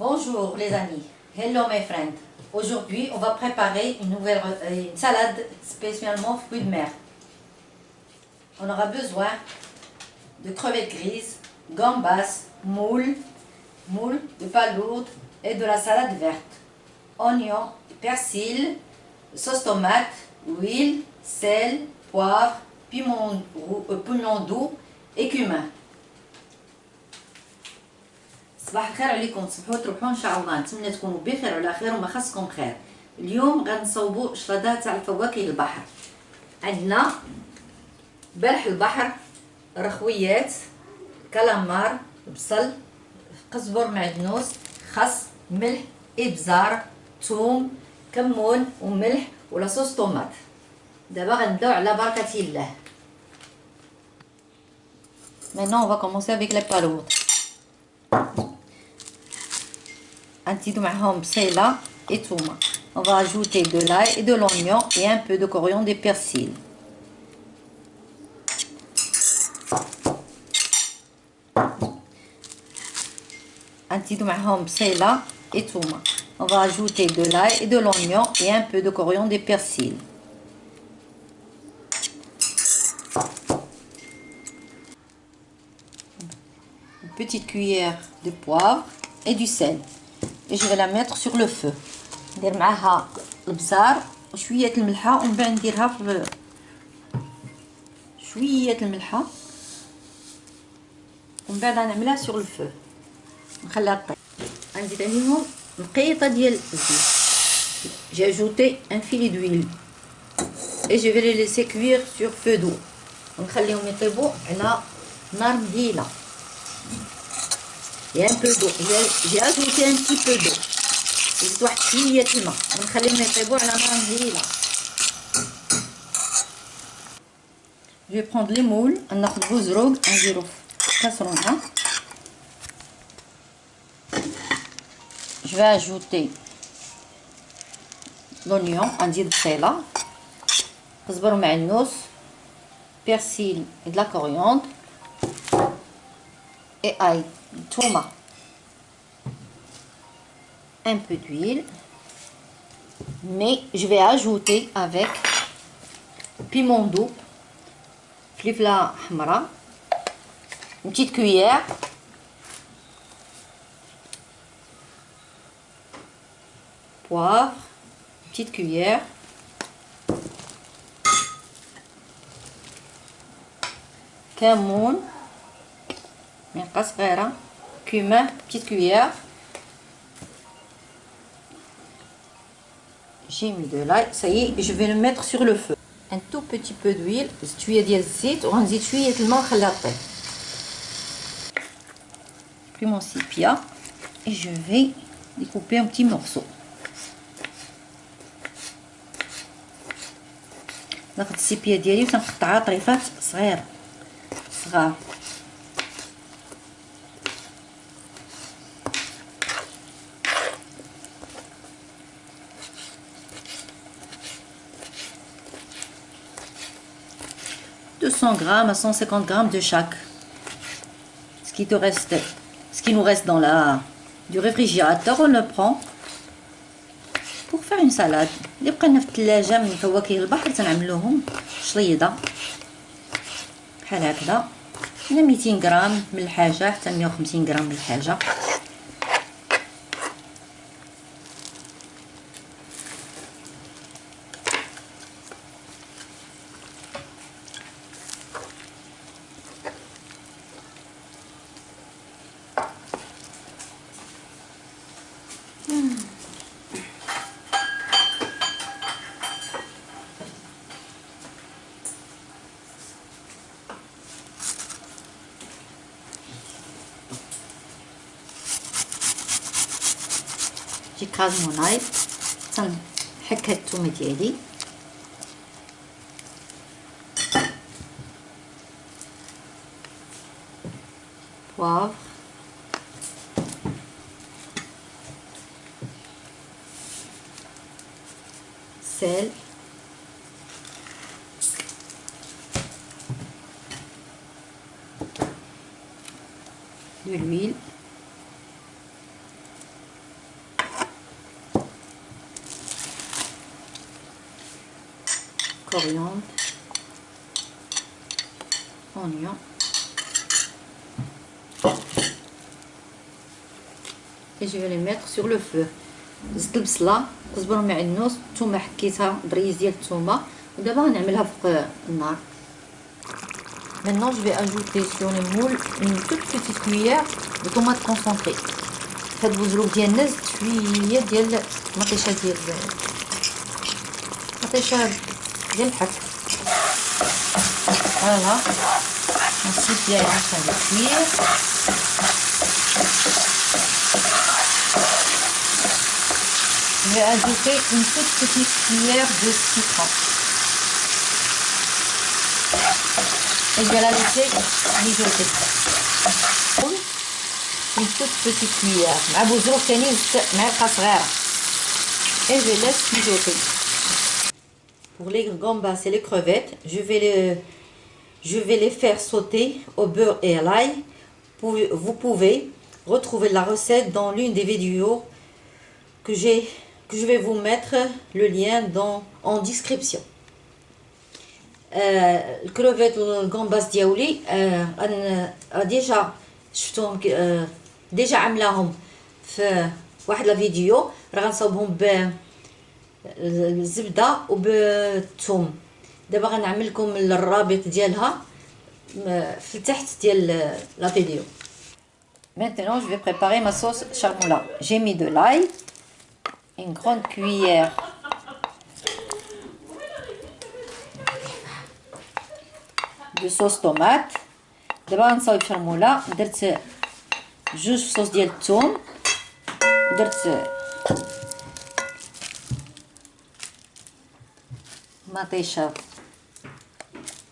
Bonjour les amis, hello my friend. Aujourd'hui on va préparer une salade spécialement fruits de mer. On aura besoin de crevettes grises, gambas, moules, de palourdes et de la salade verte. Oignons, persil, sauce tomate, huile, sel, poivre, piment doux et cumin. صباح الخير عليكم. تصبحوا تروحوا ان شاء الله. نتمنى تكونوا بخير وعلى خير وما خاصكم خير. اليوم غنصوبوا شلاضه تاع الفواكه البحر. عندنا بلح البحر، رخويات، كالامار، بصل، قزبر معدنوس، خس، ملح، ابزار، ثوم، كمون وملح ولا صوص طوماط. دابا غنبداو على بركه الله. Maintenant on va commencer avec les palourdes. نزيدو معهم بصيله et ثومه. On va ajouter de l'ail et de l'oignon et un peu de coriandre et persil. نزيدو معهم بصيله et ثومه. On va ajouter de l'ail et de l'oignon et un peu de coriandre et persil. Une petite cuillère de poivre et du sel. Et je vais la mettre sur le feu. ندير معاها البزار وشويه الملحه ومن بعد نديرها في شويه الملحه ومن بعد نعملها sur le feu نخليها طيب. غنزيد عليهم نقيطه ديال الزيت. J'ai ajouté un filet d'huile et je vais les laisser cuire sur feu doux. ونخليهم يطيبوا على نار مهيله. Et un peu d'eau. J'ai ajouté un petit peu d'eau. زيد واحد شويه الماء ونخليهم يطيبوا على نار مهيله. Je vais prendre les moules. ناخذ بوزروق نديرو في كاسرونه. Je vais ajouter l'oignon. نزيد بصيله، قزبر معدنوس، persil et de la coriandre et ail, tomate, un peu d'huile, mais je vais ajouter avec piment doux, فلفلة حمراء, une petite cuillère, poivre, une petite cuillère, كمون معلقة صغيرة, cumin, petite cuillère. J'ai mis de l'ail, ça y est, je vais le mettre sur le feu. Un tout petit peu d'huile, شوية ديال الزيت وغنزيد شوية الماء ونخليها طيب. J'ai pris mon sépia et je vais découper en petits morceaux. ناخذ السيبيا ديالي وتنقطعها طريفات صغار. De 100 grammes à 150 grammes de chaque. Ce qui nous reste du réfrigérateur, on le prend pour faire une salade. اللي بقينا في الثلاجة من فواكه البحر تنعملوهم شليضة بحال هكذا، من 200 غرام من الحاجة حتى 150 غرام من الحاجة. j'écrase mon ail, تنحك هاد الثومه ديالي، poivre، sel، de l'huile, coriandre, oignon. Et je vais les mettre sur le feu. زدت البصله كزبره ومعدنوس الثومه حكيتها بريز ديال الثومه ودابا غنعملها فوق النار. Maintenant je vais ajouter sur le moule une toute petite cuillère de tomate concentrée. هاد البزروك ديالنا زدت شويه ديال مطيشه ديال الحك. Voilà. Ensuite il y a en train de cuire. Je vais ajouter une toute petite cuillère de citron. Et je vais la laisser mijoter. Une toute petite cuillère. مع بوزروك ثاني زدت معلقه صغيره. Et je laisse mijoter. Pour les gambas et les crevettes, je vais les faire sauter au beurre et à l'ail. Vous pouvez retrouver la recette dans l'une des vidéos que je vais vous mettre le lien en description. الكروفيت والغامباس ديالي ديجا شفتهم ديجا عاملاهم في واحد لا فيديو راه غنصاوبهم بالزبده وبالثوم. دابا غنعمل لكم الرابط ديالها في تحت ديال لا فيديو. Maintenant je vais préparer ma sauce charmoula. J'ai mis de l'ail, une grande cuillère de sauce tomate. دابا غنصاوب شرموله. درت جوج فصوص ديال الثوم، درت مطيشه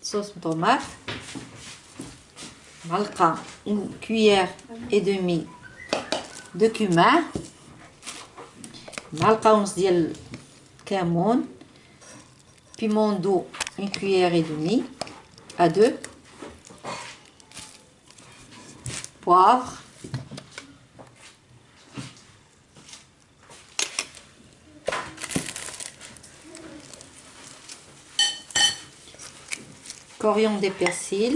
صوص طوماط، معلقه une cuillère et demie de cumin، معلقه ونص ديال كمون، piment doux une cuillère et demie à deux، poivre, coriandre et persil,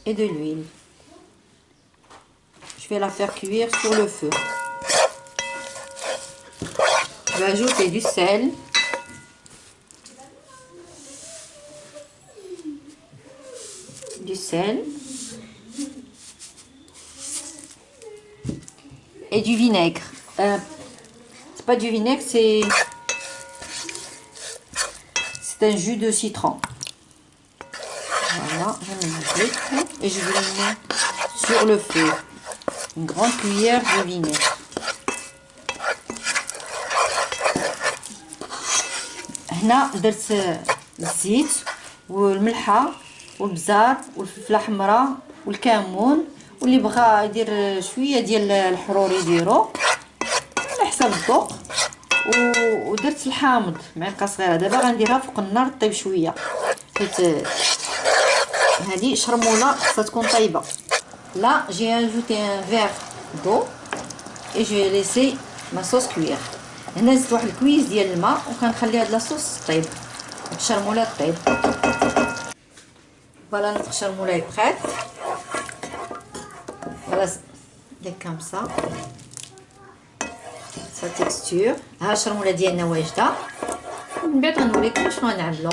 et de l'huile. Je vais la faire cuire sur le feu. Je vais ajouter du sel, et du vinaigre. C'est pas du vinaigre, c'est un jus de citron. Voilà, je mets le truc et je vais le mettre sur le feu. Une grande cuillère de vinaigre. هنا درت الزيت والملحه والبزار والفلفله حمراء والكمون، واللي بغى يدير شويه ديال الحرور يديرو على حسب الذوق. ودرت الحامض معلقه صغيره. دابا غنديرها فوق النار طيب شويه حيت هذه شرموله خصها تكون طيبه. Là j'ai ajouté un verre d'eau et je vais laisser ma sauce cuire. هنا زدت واحد الكويس ديال الماء وكنخلي هاد لاصوص طيب الشرموله طيب. Voilà notre charmoula est prête. Voilà comme ça sa texture. ها الشرموله ديالنا واجده. من بعد غنوريكم شنو غنعملو.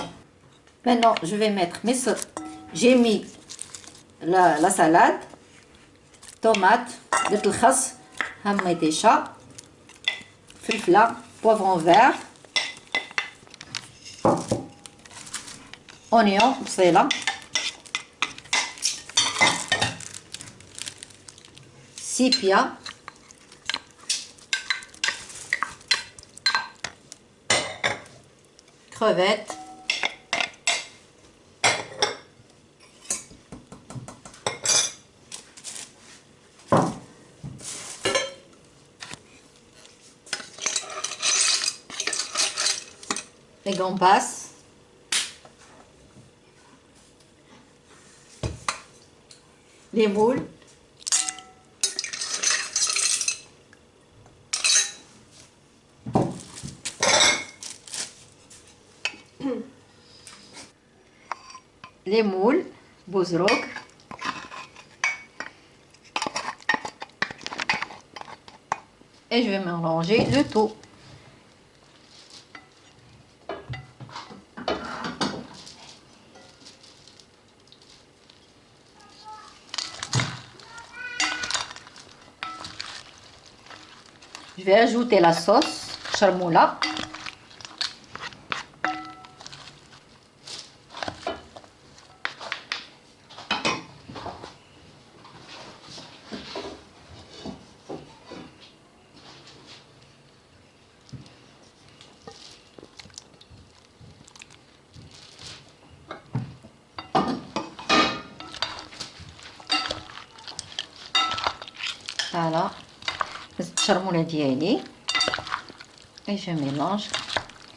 Maintenant je vais mettre mes sauces. J'ai mis la salade, tomate, درت الخس، مطيشه، فلفله، poivron vert, oignon بصيله، سيبيا، crevettes, les gambas, les moules, les moules bouzrouk. Et je vais mélanger le tout. Je vais ajouter la sauce charmoula. Voilà, charmoula diali. Et je mélange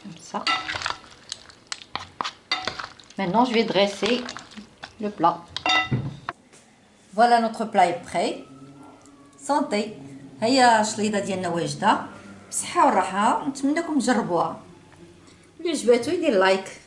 comme ça. Maintenant, je vais dresser le plat. Voilà, notre plat est prêt. Santé. هيا الشليضه ديالنا واجده بصحه والراحه، نتمنىكم تجربوها. اللي عجباتو يدير لايك.